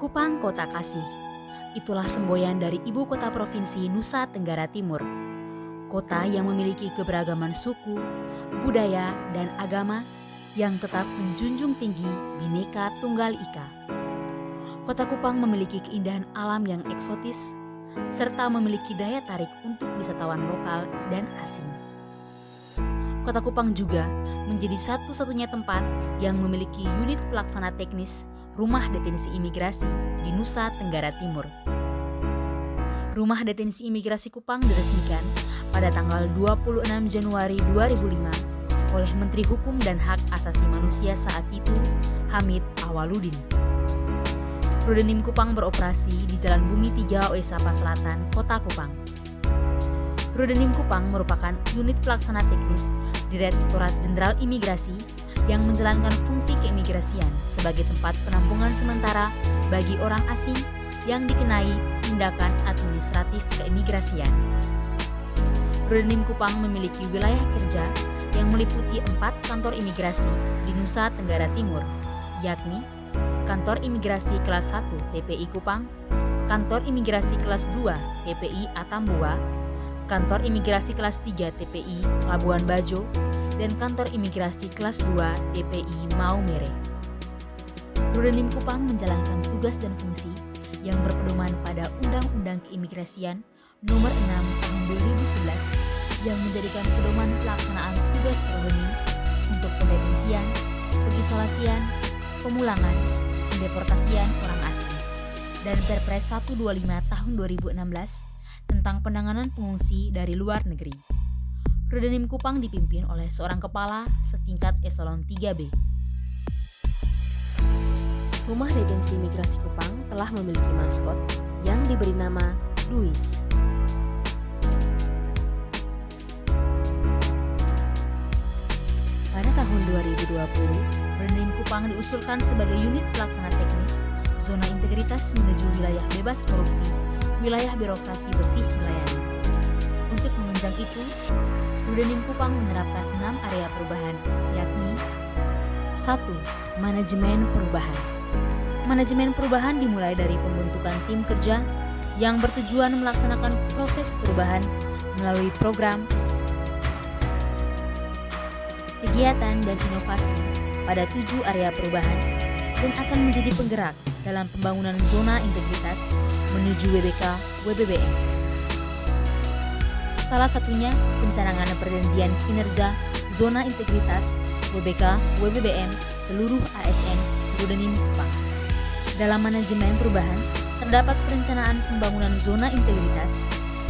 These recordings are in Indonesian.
Kupang Kota Kasih. Itulah semboyan dari ibu kota provinsi Nusa Tenggara Timur. Kota yang memiliki keberagaman suku, budaya, dan agama yang tetap menjunjung tinggi Bhinneka Tunggal Ika. Kota Kupang memiliki keindahan alam yang eksotis, serta memiliki daya tarik untuk wisatawan lokal dan asing. Kota Kupang juga menjadi satu-satunya tempat yang memiliki unit pelaksana teknis Rumah Detensi Imigrasi di Nusa Tenggara Timur. Rumah Detensi Imigrasi Kupang diresmikan pada tanggal 26 Januari 2005 oleh Menteri Hukum dan Hak Asasi Manusia saat itu, Hamid Awaludin. Rudenim Kupang beroperasi di Jalan Bumi 3 Oesapa Selatan, Kota Kupang. Rudenim Kupang merupakan unit pelaksana teknis Direktorat Jenderal Imigrasi yang menjalankan fungsi keimigrasian sebagai tempat penampungan sementara bagi orang asing yang dikenai tindakan administratif keimigrasian. Rudenim Kupang memiliki wilayah kerja yang meliputi 4 kantor imigrasi di Nusa Tenggara Timur, yakni Kantor Imigrasi Kelas 1 TPI Kupang, Kantor Imigrasi Kelas 2 TPI Atambua, Kantor Imigrasi Kelas 3 TPI Labuan Bajo, dan Kantor Imigrasi Kelas 2 TPI Maumere. Rudenim Kupang menjalankan tugas dan fungsi yang berpedoman pada Undang-Undang Keimigrasian Nomor 6 Tahun 2011 yang menjadikan pedoman pelaksanaan tugas Rudenim untuk pendetensian, pengisolasian, pemulangan, pendeportasian orang asing, dan Perpres 125 Tahun 2016 tentang penanganan pengungsi dari luar negeri. Rudenim Kupang dipimpin oleh seorang kepala setingkat eselon 3B. Rumah Detensi Imigrasi Kupang telah memiliki maskot yang diberi nama Luis. Pada tahun 2020, Rudenim Kupang diusulkan sebagai unit pelaksana teknis zona integritas menuju wilayah bebas korupsi, wilayah birokrasi bersih melayani. Untuk menunjang itu, Rudenim Kupang menerapkan 6 area perubahan, yakni 1. Manajemen perubahan. Manajemen perubahan dimulai dari pembentukan tim kerja yang bertujuan melaksanakan proses perubahan melalui program, kegiatan, dan inovasi pada 7 area perubahan dan akan menjadi penggerak dalam pembangunan zona integritas menuju WBK WBBM. Salah satunya pencanangan perjanjian kinerja zona integritas WBK WBBM seluruh ASN Rudenim Kupang. Dalam manajemen perubahan terdapat perencanaan pembangunan zona integritas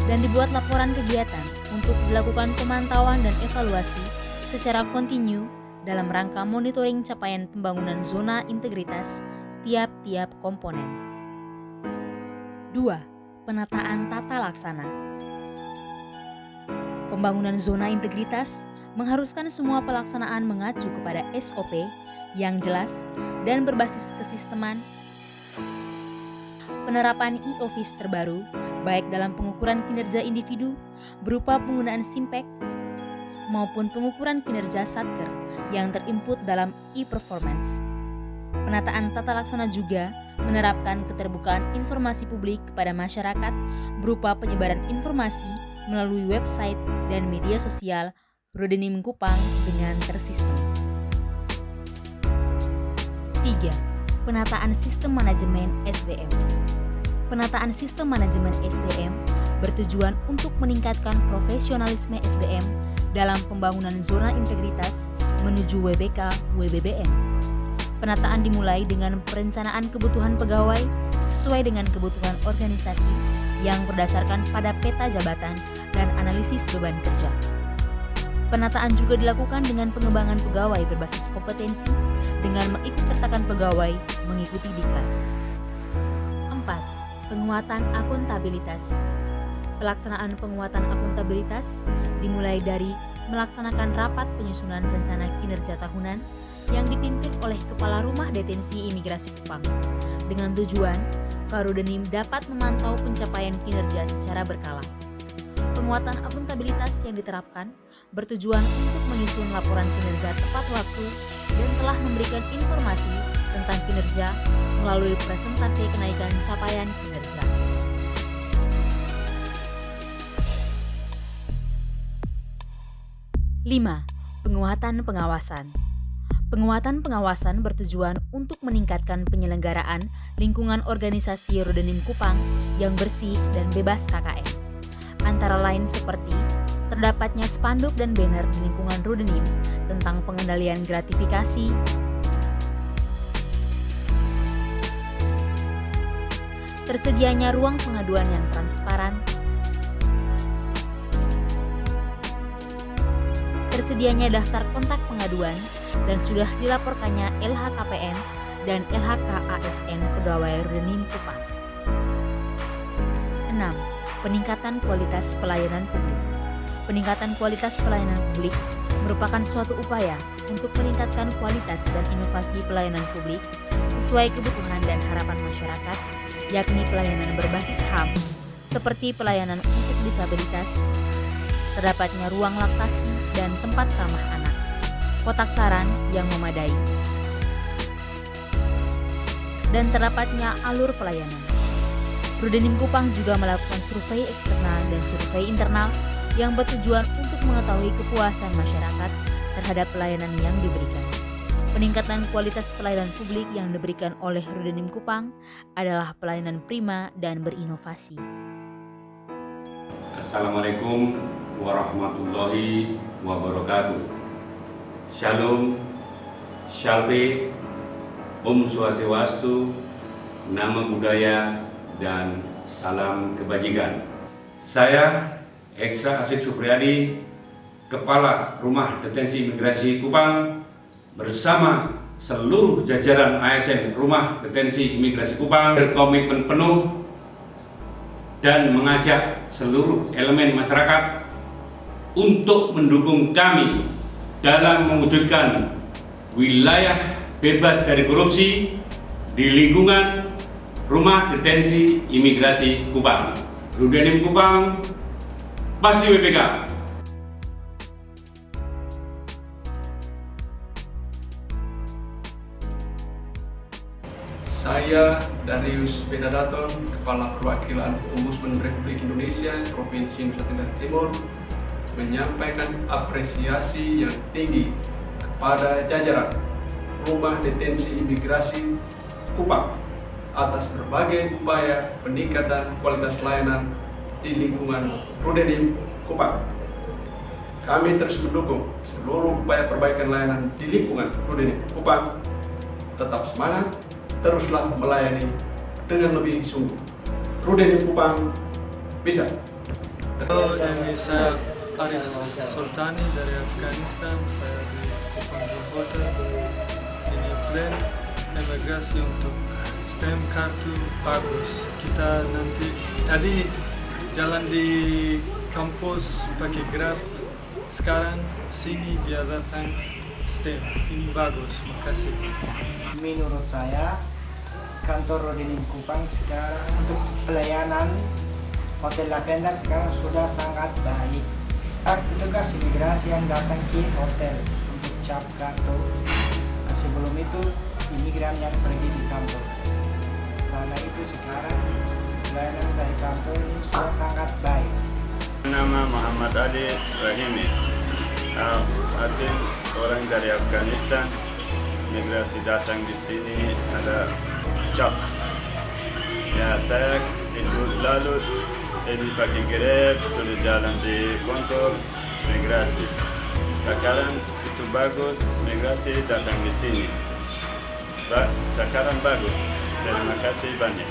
dan dibuat laporan kegiatan untuk dilakukan pemantauan dan evaluasi secara kontinu dalam rangka monitoring capaian pembangunan zona integritas tiap-tiap komponen. 2. Penataan tata laksana. Pembangunan zona integritas mengharuskan semua pelaksanaan mengacu kepada SOP yang jelas dan berbasis kesisteman. Penerapan e-office terbaru, baik dalam pengukuran kinerja individu berupa penggunaan SIMPEK maupun pengukuran kinerja Satker yang terinput dalam e-performance. Penataan tata laksana juga menerapkan keterbukaan informasi publik kepada masyarakat berupa penyebaran informasi melalui website dan media sosial Rudenim Kupang dengan tersistem. 3. Penataan sistem manajemen SDM. Penataan sistem manajemen SDM bertujuan untuk meningkatkan profesionalisme SDM dalam pembangunan zona integritas menuju WBK WBBM. Penataan dimulai dengan perencanaan kebutuhan pegawai sesuai dengan kebutuhan organisasi yang berdasarkan pada peta jabatan dan analisis beban kerja. Penataan juga dilakukan dengan pengembangan pegawai berbasis kompetensi dengan mengikutsertakan pegawai mengikuti diklat. 4. Penguatan akuntabilitas. Pelaksanaan penguatan akuntabilitas dimulai dari melaksanakan rapat penyusunan rencana kinerja tahunan yang dipimpin oleh Kepala Rumah Detensi Imigrasi Kupang dengan tujuan Rudenim dapat memantau pencapaian kinerja secara berkala. Penguatan akuntabilitas yang diterapkan bertujuan untuk menyusun laporan kinerja tepat waktu dan telah memberikan informasi tentang kinerja melalui presentasi kenaikan capaian kinerja. Lima, penguatan pengawasan. Penguatan pengawasan bertujuan untuk meningkatkan penyelenggaraan lingkungan organisasi Rudenim Kupang yang bersih dan bebas KKN. Antara lain seperti terdapatnya spanduk dan banner di lingkungan Rudenim tentang pengendalian gratifikasi, tersedianya ruang pengaduan yang transparan, tersedianya daftar kontak pengaduan, dan sudah dilaporkannya LHKPN dan LHKASN pegawai Rudenim Kupang. 6. Peningkatan kualitas pelayanan publik. Peningkatan kualitas pelayanan publik merupakan suatu upaya untuk meningkatkan kualitas dan inovasi pelayanan publik sesuai kebutuhan dan harapan masyarakat, yakni pelayanan berbasis HAM, seperti pelayanan untuk disabilitas, terdapatnya ruang laktasi dan tempat ramah anak, kotak saran yang memadai, dan terdapatnya alur pelayanan. Rudenim Kupang juga melakukan survei eksternal dan survei internal yang bertujuan untuk mengetahui kepuasan masyarakat terhadap pelayanan yang diberikan. Peningkatan kualitas pelayanan publik yang diberikan oleh Rudenim Kupang adalah pelayanan prima dan berinovasi. Assalamualaikum warahmatullahi wabarakatuh. Shalom, Shalve, Om Swastiastu, Nama Budaya, dan salam kebajikan. Saya Eksa Asik Supriyadi, Kepala Rumah Detensi Imigrasi Kupang, bersama seluruh jajaran ASN Rumah Detensi Imigrasi Kupang berkomitmen penuh dan mengajak seluruh elemen masyarakat untuk mendukung kami dalam mewujudkan wilayah bebas dari korupsi di lingkungan Rumah Detensi Imigrasi Kupang. Rudenim Kupang pasti WPK. Saya Darius Bedadaton, Kepala Perwakilan Ombudsman Republik Indonesia Provinsi Nusa Tenggara Timur, menyampaikan apresiasi yang tinggi kepada jajaran Rumah Detensi Imigrasi Kupang atas berbagai upaya peningkatan kualitas layanan di lingkungan Rudenim Kupang. Kami terus mendukung seluruh upaya perbaikan layanan di lingkungan Rudenim Kupang. Tetap semangat, teruslah melayani dengan lebih sungguh. Rudenim Kupang bisa. Halo, ini saya Arif Sultani dari Afghanistan. Saya di Kupang Hotel. Ini plan imigrasi untuk stem kartu bagus. Kita nanti tadi jalan di kampus pakai Grab. Sekarang sini dia datang stem. Ini bagus. Makasih. Menurut saya kantor Rudenim Kupang sekarang untuk pelayanan Hotel Lavender sekarang sudah sangat baik. Petugas imigrasi yang datang ke hotel untuk cap kartu. Sebelum itu imigran yang pergi di kantor. Karena itu sekarang pelayanan dari kantor ini sudah sangat baik. Nama Muhammad Ali Rahimi, asing orang dari Afghanistan. Migrasi datang di sini ada cap. Ya, saya itu lalu ini pakai Grab sudah jalan di kantor migrasi. Sekarang itu bagus, migrasi datang di sini. Sekarang bagus. Terima kasih banyak.